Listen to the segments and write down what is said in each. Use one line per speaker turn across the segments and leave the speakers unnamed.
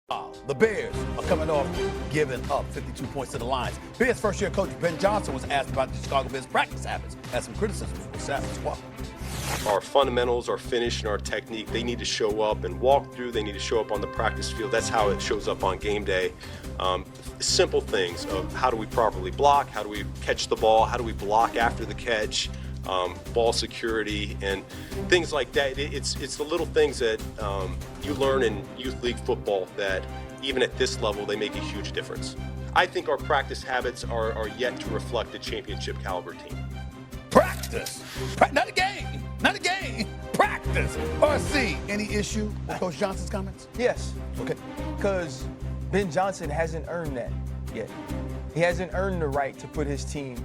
The Bears are coming off giving up 52 points to the Lions. Bears first-year coach Ben Johnson was asked about the Chicago Bears practice habits. Had some criticism for Savage as well.
Our fundamentals, our finish, and our technique, they need to show up and walk through. They need to show up on the practice field. That's how it shows up on game day. Simple things of how do we properly block, how do we catch the ball, how do we block after the catch, ball security, and things like that. It's the little things that you learn in youth league football that even at this level, they make a huge difference. I think our practice habits are yet to reflect a championship caliber team.
Practice. Not a game. Not a game. Practice. RC, any issue with Coach Johnson's comments?
Yes.
Okay.
Because Ben Johnson hasn't earned that yet. He hasn't earned the right to put his team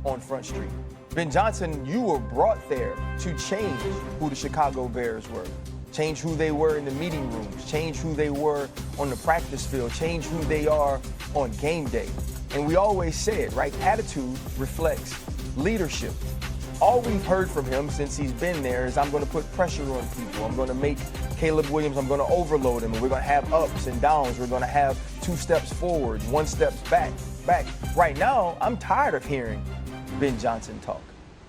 on Front Street. Ben Johnson, you were brought there to change who the Chicago Bears were. Change who they were in the meeting rooms. Change who they were on the practice field. Change who they are on game day. And we always said, right, attitude reflects leadership. All we've heard from him since he's been there is I'm going to put pressure on people. I'm going to make Caleb Williams, I'm going to overload him. And we're going to have ups and downs. We're going to have 2 steps forward, 1 step back. Right now, I'm tired of hearing Ben Johnson talk.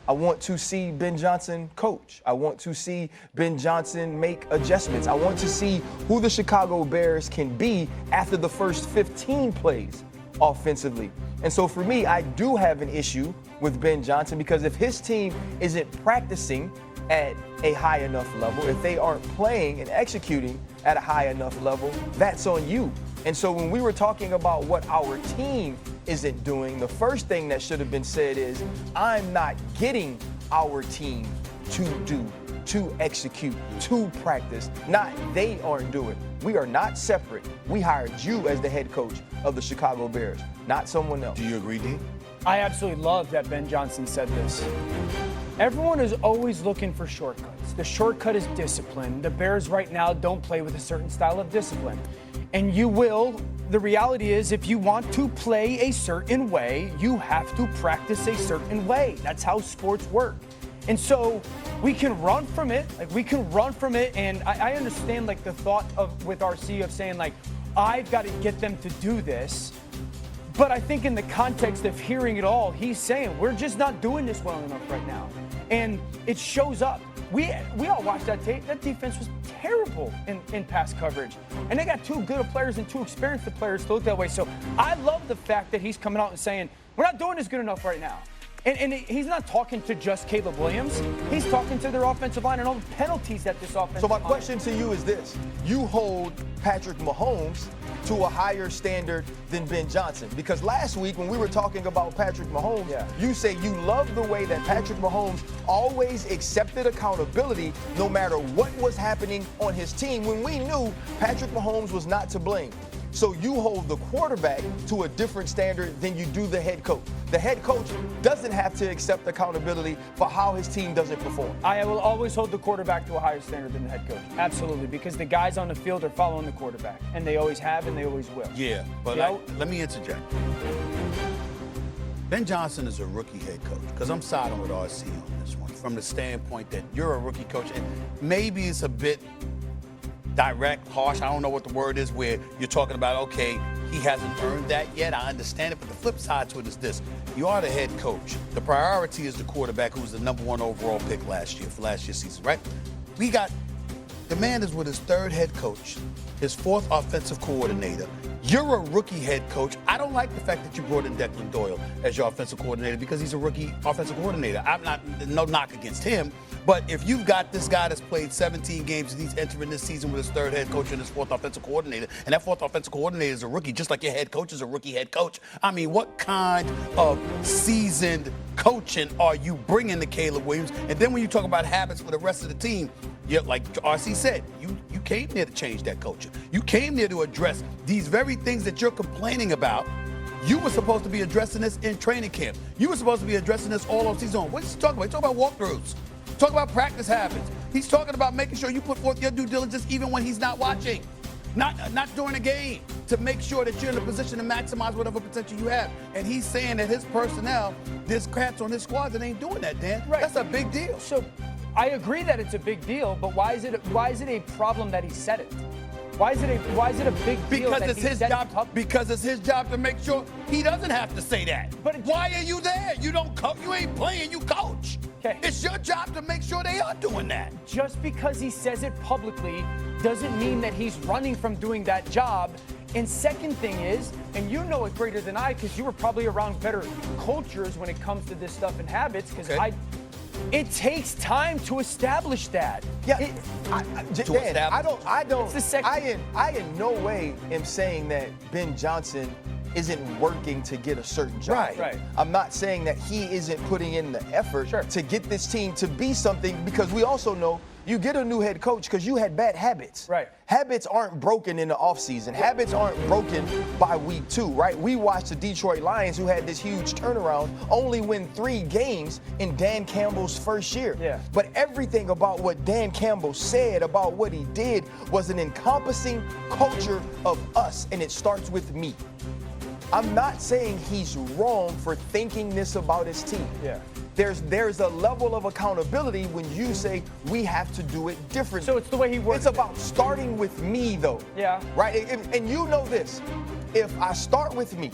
I want to see Ben Johnson coach. I want to see Ben Johnson make adjustments. I want to see who the Chicago Bears can be after the first 15 plays offensively. And so for me, I do have an issue with Ben Johnson because if his team isn't practicing at a high enough level, if they aren't playing and executing at a high enough level, that's on you. And so when we were talking about what our team isn't doing, the first thing that should have been said is, I'm not getting our team to do, to execute, to practice. Not they aren't doing. We are not separate. We hired you as the head coach of the Chicago Bears, not someone else.
Do you agree, Dean?
I absolutely love that Ben Johnson said this. Everyone is always looking for shortcuts. The shortcut is discipline. The Bears right now don't play with a certain style of discipline. And you will. The reality is, if you want to play a certain way, you have to practice a certain way. That's how sports work. And so we can run from it. And I understand like the thought of with RC of saying like, I've got to get them to do this. But I think in the context of hearing it all, he's saying we're just not doing this well enough right now. And it shows up. We all watched that tape. That defense was terrible in pass coverage. And they got 2 good players and 2 experienced players to look that way. So I love the fact that he's coming out and saying, we're not doing this good enough right now. And he's not talking to just Caleb Williams. He's talking to their offensive line and all the penalties that this offensive
So my
line.
question to you is this. You hold Patrick Mahomes to a higher standard than Ben Johnson. Because last week when we were talking about Patrick Mahomes, you say you love the way that Patrick Mahomes always accepted accountability no matter what was happening on his team when we knew Patrick Mahomes was not to blame. So you hold the quarterback to a different standard than you do the head coach. The head coach doesn't have to accept accountability for how his team doesn't perform.
I will always hold the quarterback to a higher standard than the head coach. Absolutely, because the guys on the field are following the quarterback, and they always have and they always will.
Yeah, but let me interject. Ben Johnson is a rookie head coach, because I'm siding with RC on this one, from the standpoint that you're a rookie coach, and maybe it's a bit direct, harsh, I don't know what the word is, where you're talking about, okay, he hasn't earned that yet, I understand it, but the flip side to it is this. You are the head coach. The priority is the quarterback, who was the #1 overall pick for last year's season, right? The man is with his 3rd head coach, his 4th offensive coordinator. You're a rookie head coach. I don't like the fact that you brought in Declan Doyle as your offensive coordinator because he's a rookie offensive coordinator. No knock against him, but if you've got this guy that's played 17 games and he's entering this season with his 3rd head coach and his 4th offensive coordinator, and that 4th offensive coordinator is a rookie, just like your head coach is a rookie head coach. I mean, what kind of seasoned coaching are you bringing to Caleb Williams? And then when you talk about habits for the rest of the team, like RC said, you came there to change that culture. You came there to address these very things that you're complaining about. You were supposed to be addressing this in training camp. You were supposed to be addressing this all off season. What's he talking about? He's talking about walkthroughs. Talk about practice habits. He's talking about making sure you put forth your due diligence even when he's not watching. Not during a game, to make sure that you're in a position to maximize whatever potential you have. And he's saying that his personnel, there's cracks on his squad that ain't doing that, Dan.
Right.
That's a big deal.
So I agree that it's a big deal, but why is it a problem that he said it? Why is it a big deal
Because
that
it's
he
his
said it
job.
publicly?
Because it's his job to make sure he doesn't have to say that.
But
why are you there? You don't coach. You ain't playing. You coach.
Okay.
It's your job to make sure they are doing that.
Just because he says it publicly doesn't mean that he's running from doing that job. And second thing is, and you know it greater than I, because you were probably around better cultures when it comes to this stuff and habits. Because it takes time to establish that.
Yeah,
Dan,
I don't.
It's the second.
I in no way am saying that Ben Johnson isn't working to get a certain job.
Right.
I'm not saying that he isn't putting in the effort to get this team to be something, because we also know you get a new head coach because you had bad habits.
Right.
Habits aren't broken in the offseason. Habits aren't broken by week 2, right? We watched the Detroit Lions, who had this huge turnaround, only win 3 games in Dan Campbell's first year.
Yeah.
But everything about what Dan Campbell said, about what he did, was an encompassing culture of us, and it starts with me. I'm not saying he's wrong for thinking this about his team.
Yeah.
There's a level of accountability when you say we have to do it differently.
So it's the way he works
It's about starting with me, though.
Yeah.
Right? And you know this. If I start with me,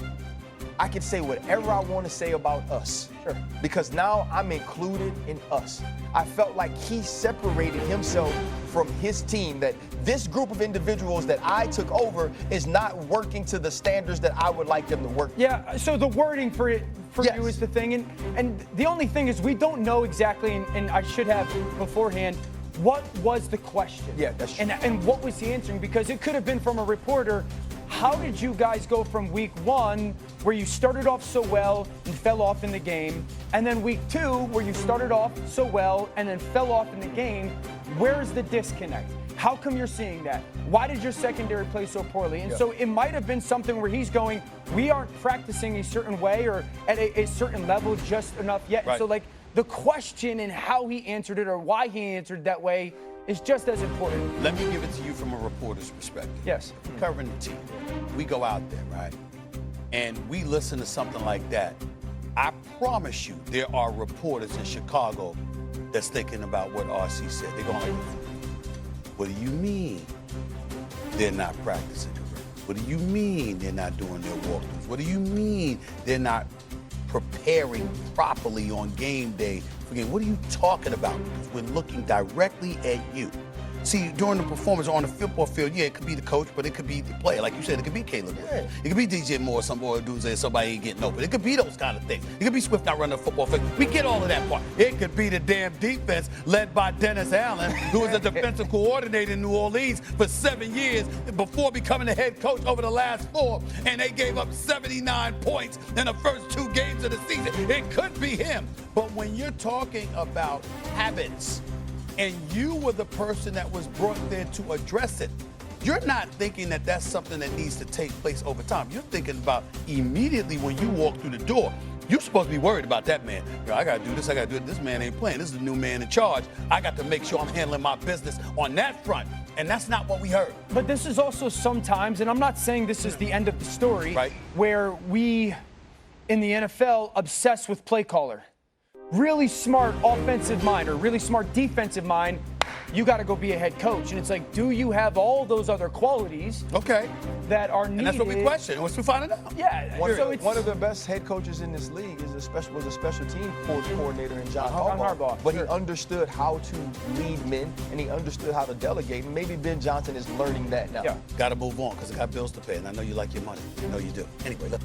I can say whatever I want to say about us.
Sure.
Because now I'm included in us. I felt like he separated himself from his team, that this group of individuals that I took over is not working to the standards that I would like them to work.
Yeah, so the wording for it
Yes.
you is the thing. And the only thing is we don't know exactly, and I should have beforehand, what was the question?
Yeah, that's true.
And what was he answering? Because it could have been from a reporter. How did you guys go from week 1, where you started off so well and fell off in the game, and then week 2, where you started off so well and then fell off in the game? Where's the disconnect? How come you're seeing that? Why did your secondary play so poorly? And so it might have been something where he's going, we aren't practicing a certain way or at a certain level just enough yet.
Right.
So, like, the question and how he answered it or why he answered that way is just as important.
Let me give it to you from a reporter's perspective.
Yes.
Covering the team. We go out there, right? And we listen to something like that. I promise you there are reporters in Chicago that's thinking about what RC said. They're going like, what do you mean they're not practicing correctly? What do you mean they're not doing their walkthroughs? What do you mean they're not preparing properly on game day for game? What are you talking about? Because we're looking directly at you. See, during the performance on the football field, yeah, it could be the coach, but it could be the player. Like you said, it could be Caleb.
Yeah.
It could be DJ Moore, some boy dudes say somebody ain't getting open. It could be those kind of things. It could be Swift not running the football field. We get all of that part. It could be the damn defense led by Dennis Allen, who was a defensive coordinator in New Orleans for 7 years before becoming the head coach over the last 4, and they gave up 79 points in the first 2 games of the season. It could be him. But when you're talking about habits, and you were the person that was brought there to address it, you're not thinking that that's something that needs to take place over time. You're thinking about immediately when you walk through the door. You're supposed to be worried about that man. Yo, I got to do this, I got to do it. This man ain't playing. This is the new man in charge. I got to make sure I'm handling my business on that front. And that's not what we heard.
But this is also sometimes, and I'm not saying this is the end of the story,
Right.
where we in the NFL obsess with play caller. Really smart offensive mind or really smart defensive mind, you got to go be a head coach. And it's like, do you have all those other qualities
Okay.
that are needed?
And that's what we question. Once we find it out.
Yeah.
One of the best head coaches in this league was a special team coordinator in John Harbaugh. But he understood how to lead men, and he understood how to delegate. And maybe Ben Johnson is learning that now.
Yeah.
Got to move on because I got bills to pay, and I know you like your money. I know you do. Anyway, look.